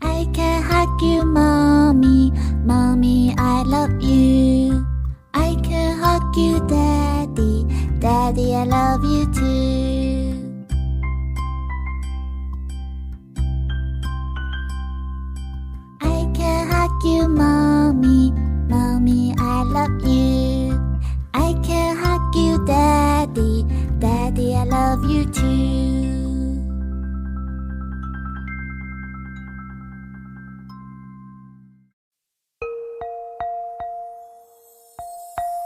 I can hug you, Mommy. Mommy, I love you. I can hug you, Daddy. Daddy, I love you too. I can hug you, Mommy. Mommy, I love you. I can hug you, Daddy. Daddy, I love you too.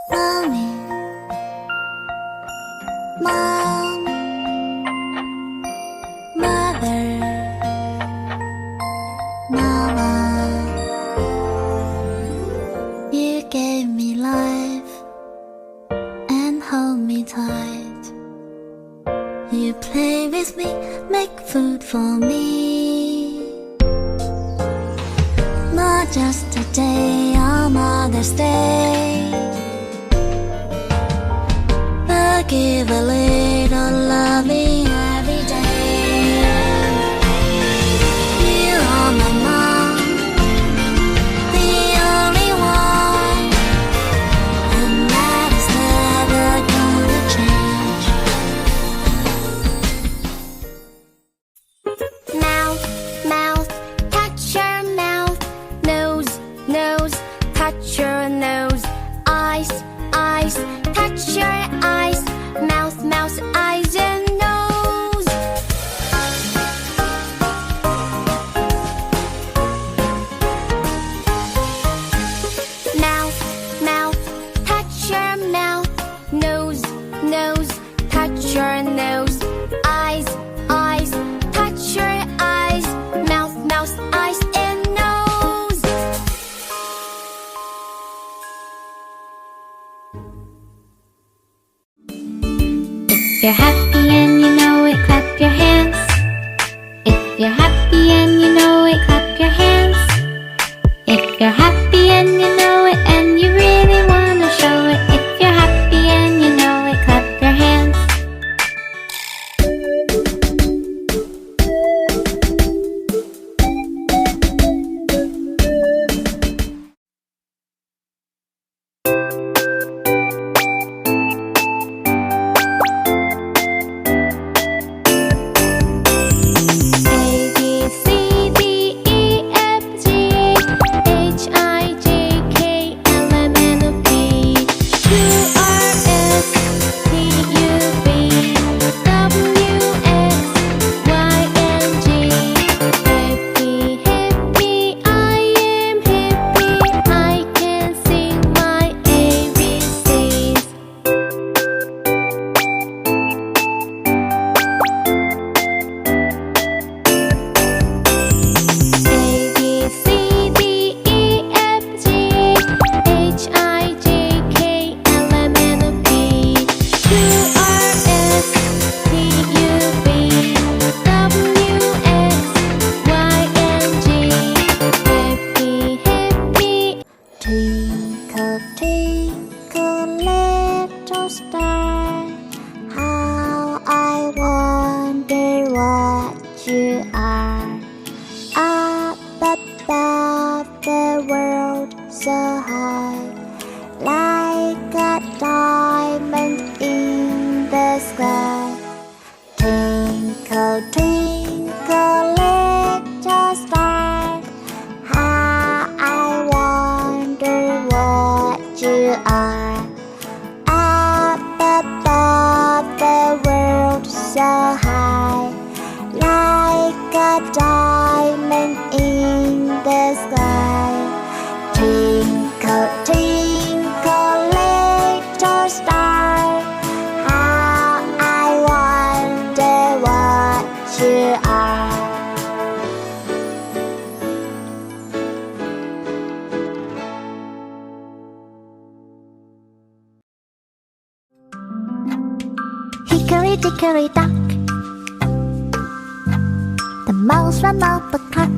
Mommy, Mom, Mother, Mama, you gave me life and hold me tight. You play with me, make food for me. Not just a day on Mother's Day, but give a little loving every day. You are my mom, the only one, and that is never gonna change. Mouth, mouth, touch your mouth. Nose, nose, touch your nose. Eyes, eyes, touch your eyes. Mouth, mouth, eyes and nose. Mouth, mouth, touch your mouth. Nose, nose, touch your nose. Eyes, eyes, touch your eyes. Mouth, mouth, eyes and nose. If you're happy and you know it, clap your hands. If you're happy and you know it, clap your hands. If you're happy and you know it, and you really wanna show it. If you're happy and you know it, clap your hands. A, B, C, D, E, F, G, H, I, J, K, L, M, N, O, P, Q, R, S, T, U, V, W, X, Y, and Z. Happy, happy, I am happy. I can sing my ABCs. A, B, C, D, E, F, G, H, I, J, K, L, M, N, O, P, Q, R, S, T, U, V, W, X, Y, and Z. Happy, happy. Twinkle, twinkle, little star, how I wonder what you are. Up above the world so high, like a diamond in the sky. Twinkle, twinkle, little star, how I wonder what you are. Up above the world so high, like a diamond in the sky. Twinkle, twinkle, little star, how I wonder what you are. Hickory dickory dock, the mouse ran up a clock.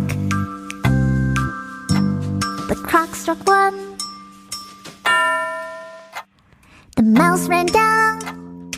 The clock struck one. The mouse ran down